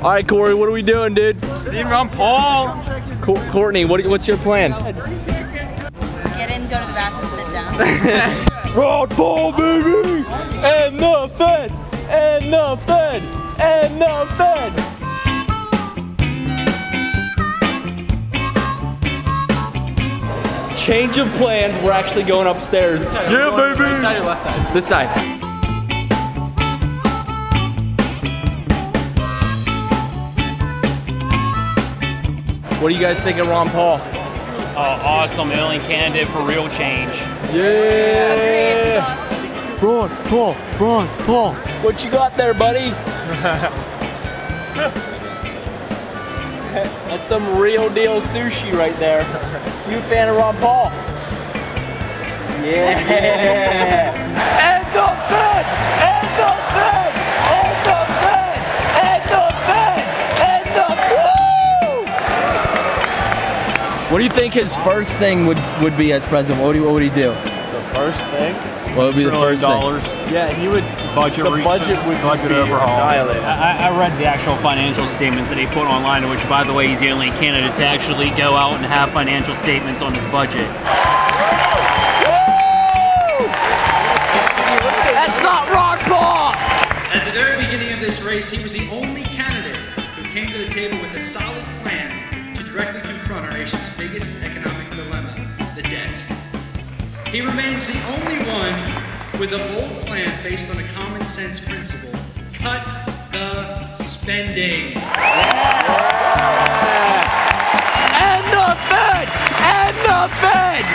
All right, Cory, what are we doing, dude? See Ron Paul. Courtney, what's your plan? Get in, go to the bathroom, sit down. Ron Paul, baby! And the Fed! And the Fed! And the Fed! Change of plans, we're actually going upstairs. Yeah, baby! Right side or left side? This side. What do you guys think of Ron Paul? Awesome, alien candidate for real change. Yeah! Ron Paul. What you got there, buddy? That's some real deal sushi right there. You a fan of Ron Paul? Yeah! And the Fed! And the Fed! And the Fed! And the Fed! And the Woo! What do you think his first thing would be as president? What would he do? The first thing? What would be the first thing? Yeah, he would. The budget would budget overhaul. I read the actual financial statements that he put online, which, by the way, he's the only candidate to actually go out and have financial statements on his budget. That's not Ron Paul! At the very beginning of this race, he was the only candidate who came to the table with a solid plan to directly confront our nation's biggest economic dilemma, the debt. He remains the only one with a bold plan based on a common sense principle: cut the spending. And the Fed! And the Fed!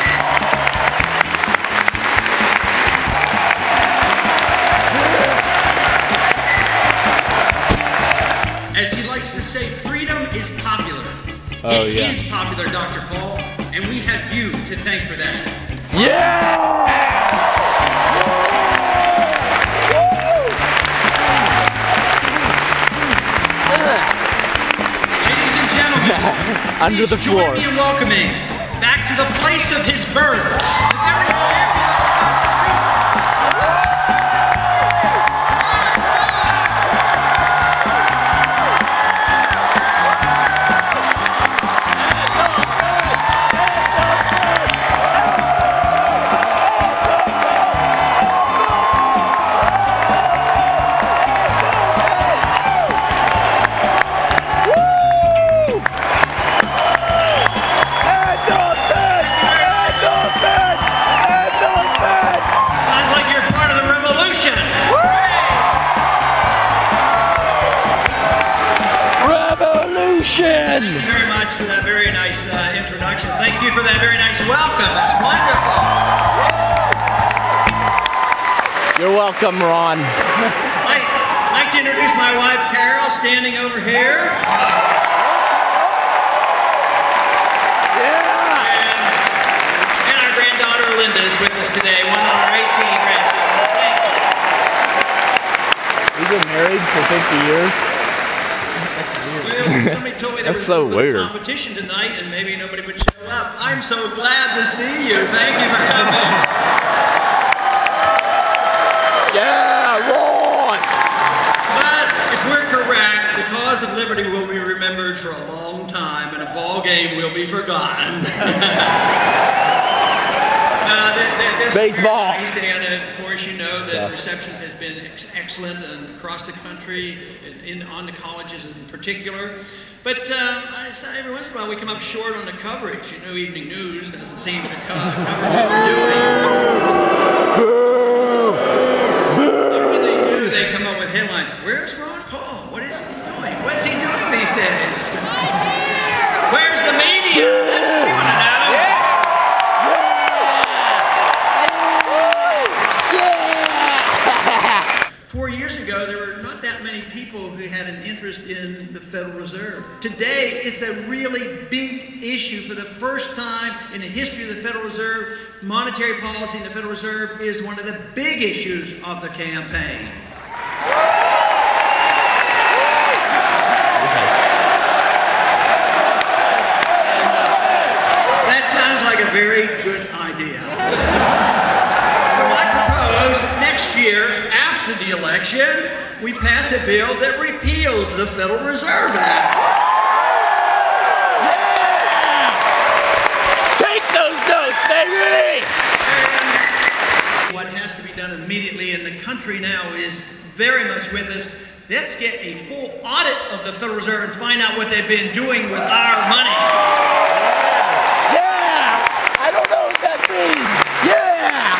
As he likes to say, freedom is popular. Oh, It yeah. is popular, Dr. Paul, and we have you to thank for that. Yeah! Ladies and gentlemen, Under the please floor. join me in welcoming back to the place of his birth, the very champion of Thank you very much for that very nice introduction. Thank you for that very nice welcome. That's wonderful. You're welcome, Ron. I'd like to introduce my wife, Carol, standing over here. And our granddaughter, Linda, is with us today, one of our 18 grandchildren. Thank you. We've been married for 50 years. Well, somebody told me there That's was so a weird. competition tonight and maybe nobody would show up. I'm so glad to see you. Thank you for coming. Yeah, Ron! But if we're correct, the cause of liberty will be remembered for a long time and a ball game will be forgotten. Baseball. Nice, and of course you know that the reception has been excellent across the country, on the colleges in particular. But every once in a while we come up short on the coverage. You know, evening news doesn't seem to cover what we're doing. When they do, they come up with headlines. Where's Ron Paul? What is he doing? What's he doing these days? Where's the media? That's what we want to know. 4 years ago, there were not that many people who had an interest in the Federal Reserve. Today, it's a really big issue. For the first time in the history of the Federal Reserve, monetary policy in the Federal Reserve is one of the big issues of the campaign. That sounds like a very good idea. So I propose next year, after the election, we pass a bill bill that repeals the Federal Reserve Act. Take those notes, baby! What has to be done immediately, and the country now is very much with us. Let's get a full audit of the Federal Reserve and find out what they've been doing with our money. Yeah! I don't know what that means. Yeah!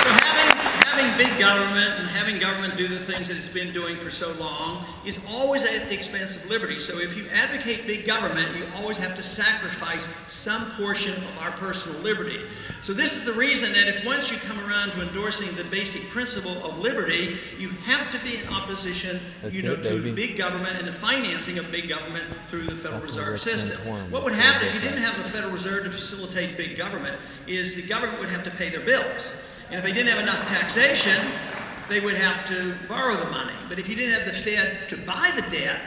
So having big government and having government do the things that it's been doing for so long is always at the expense of liberty. So if you advocate big government, you always have to sacrifice some portion of our personal liberty. So this is the reason that if once you come around to endorsing the basic principle of liberty, you have to be in opposition, to big government and the financing of big government through the Federal Reserve System. What would happen if you didn't have a Federal Reserve to facilitate big government is the government would have to pay their bills. And if they didn't have enough taxation, they would have to borrow the money. But if you didn't have the Fed to buy the debt,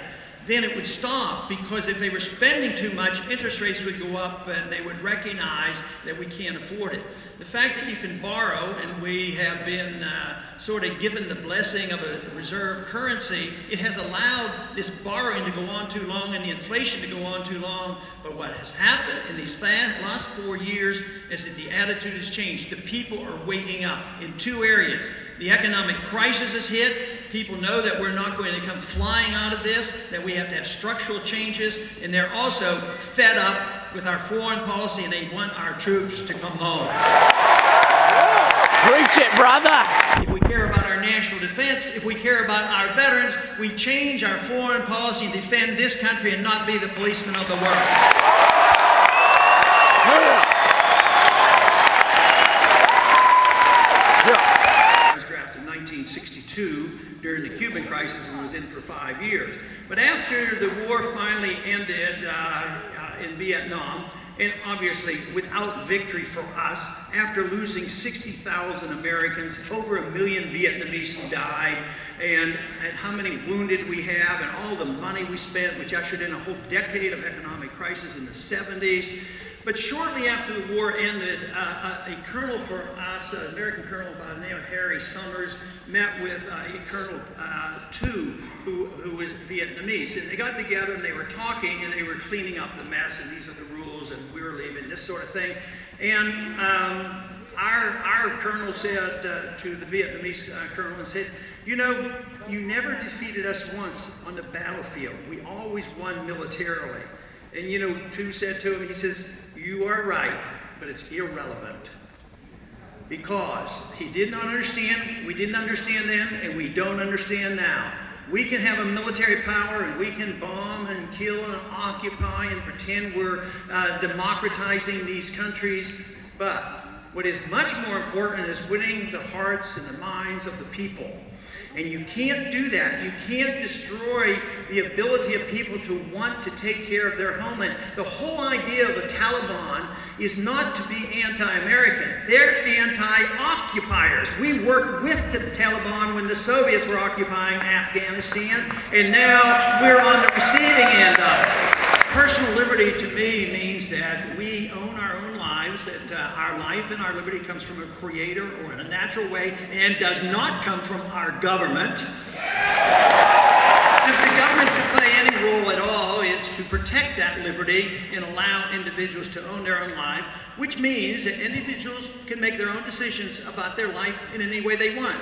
then it would stop, because if they were spending too much, interest rates would go up and they would recognize that we can't afford it. The fact that you can borrow, and we have been sort of given the blessing of a reserve currency, it has allowed this borrowing to go on too long and the inflation to go on too long. But what has happened in these last 4 years is that the attitude has changed. The people are waking up in two areas. The economic crisis has hit. People know that we're not going to come flying out of this, that we have to have structural changes, and they're also fed up with our foreign policy, and they want our troops to come home. Preach it, brother! If we care about our national defense, if we care about our veterans, we change our foreign policy and defend this country and not be the policemen of the world. I was drafted in 1962 during the Cuban crisis and was in for 5 years. But after the war finally ended in Vietnam, and obviously without victory for us, after losing 60,000 Americans, over 1 million Vietnamese who died, and how many wounded we have, and all the money we spent, which ushered in a whole decade of economic crisis in the 70s. But shortly after the war ended, a colonel for us, an American colonel by the name of Harry Summers, met with Colonel Tu, who was Vietnamese. And they got together and they were talking and they were cleaning up the mess, and these are the rules, and we were leaving, this sort of thing. And our colonel said to the Vietnamese colonel, and said, you know, you never defeated us once on the battlefield. We always won militarily. And you know, Tu said to him, he says, you are right, but it's irrelevant. Because he did not understand, we didn't understand then, and we don't understand now. We can have a military power, and we can bomb and kill and occupy and pretend we're democratizing these countries, but what is much more important is winning the hearts and the minds of the people. And you can't do that. You can't destroy the ability of people to want to take care of their homeland. The whole idea of the Taliban is not to be anti-American. They're anti-occupiers. We worked with the Taliban when the Soviets were occupying Afghanistan, and now we're on the receiving end of it. Personal liberty to me means that we own our own lives, that our life and our liberty comes from a creator or in a natural way, and does not come from our government. If the government can play any role at all, it's to protect that liberty and allow individuals to own their own life, which means that individuals can make their own decisions about their life in any way they want,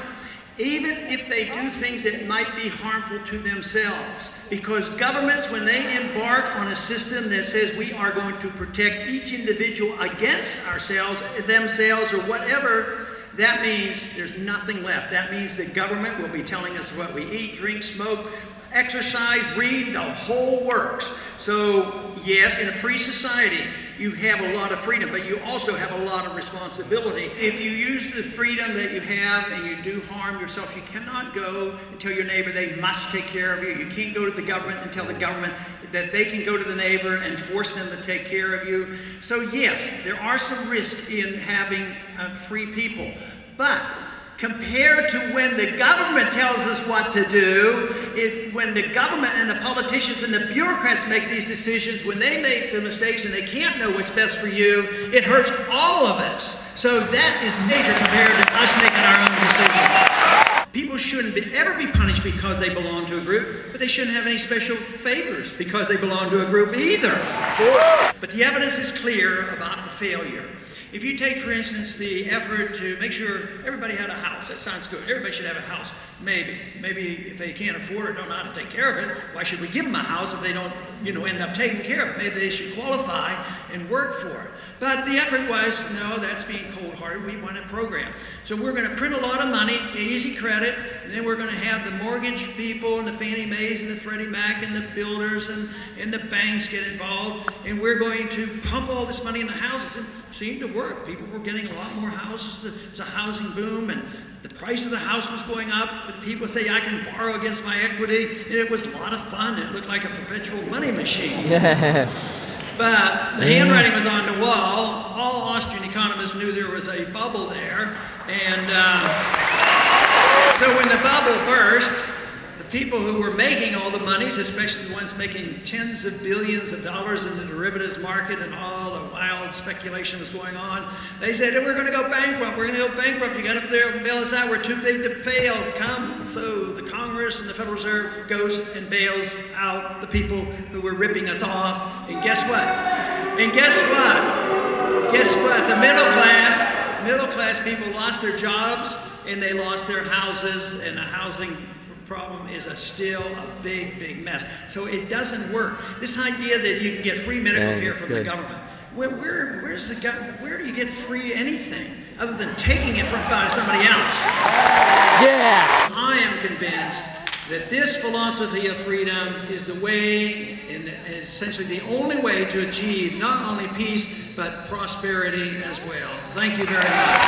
even if they do things that might be harmful to themselves. Because governments, when they embark on a system that says we are going to protect each individual against ourselves, themselves, or whatever, that means there's nothing left. That means the government will be telling us what we eat, drink, smoke, exercise, read, the whole works. So, yes, in a free society, you have a lot of freedom, but you also have a lot of responsibility. If you use the freedom that you have and you do harm yourself, you cannot go and tell your neighbor they must take care of you. You can't go to the government and tell the government that they can go to the neighbor and force them to take care of you. So yes, there are some risks in having free people, but compared to when the government tells us what to do, when the government and the politicians and the bureaucrats make these decisions, when they make the mistakes and they can't know what's best for you, it hurts all of us. So that is major compared to us making our own decisions. People people shouldn't ever be punished because they belong to a group, but they shouldn't have any special favors because they belong to a group either. But the evidence is clear about the failure. If you take, for instance, the effort to make sure everybody had a house, that sounds good. Everybody should have a house. Maybe if they can't afford it, don't know how to take care of it, why should we give them a house if they don't, end up taking care of it? Maybe they should qualify and work for it. But the effort was, no, that's being cold-hearted. We want a program. So we're going to print a lot of money, easy credit, and then we're going to have the mortgage people and the Fannie Mae's and the Freddie Mac and the builders and the banks get involved, and we're going to pump all this money in the houses. It seemed to work. People were getting a lot more houses. There was a housing boom, and the price of the house was going up, but people say, I can borrow against my equity, and it was a lot of fun. It looked like a perpetual money machine. But the handwriting was on the wall. All Austrian economists knew there was a bubble there, and so when the bubble burst, the people who were making all the monies, especially the ones making tens of billions of dollars in the derivatives market and all the wild speculation was going on, they said, we're going to go bankrupt, we're going to go bankrupt, you got up there and bail us out, we're too big to fail, come. So the Congress and the Federal Reserve goes and bails out the people who were ripping us off, and guess what? The middle class people lost their jobs, and they lost their houses, and the housing problem is still a big mess. So it doesn't work. This idea that you can get free medical care from the government, where's the government? Where do you get free anything other than taking it from somebody else? Yeah! I am convinced that this philosophy of freedom is the way, and essentially the only way to achieve not only peace, but prosperity as well. Thank you very much.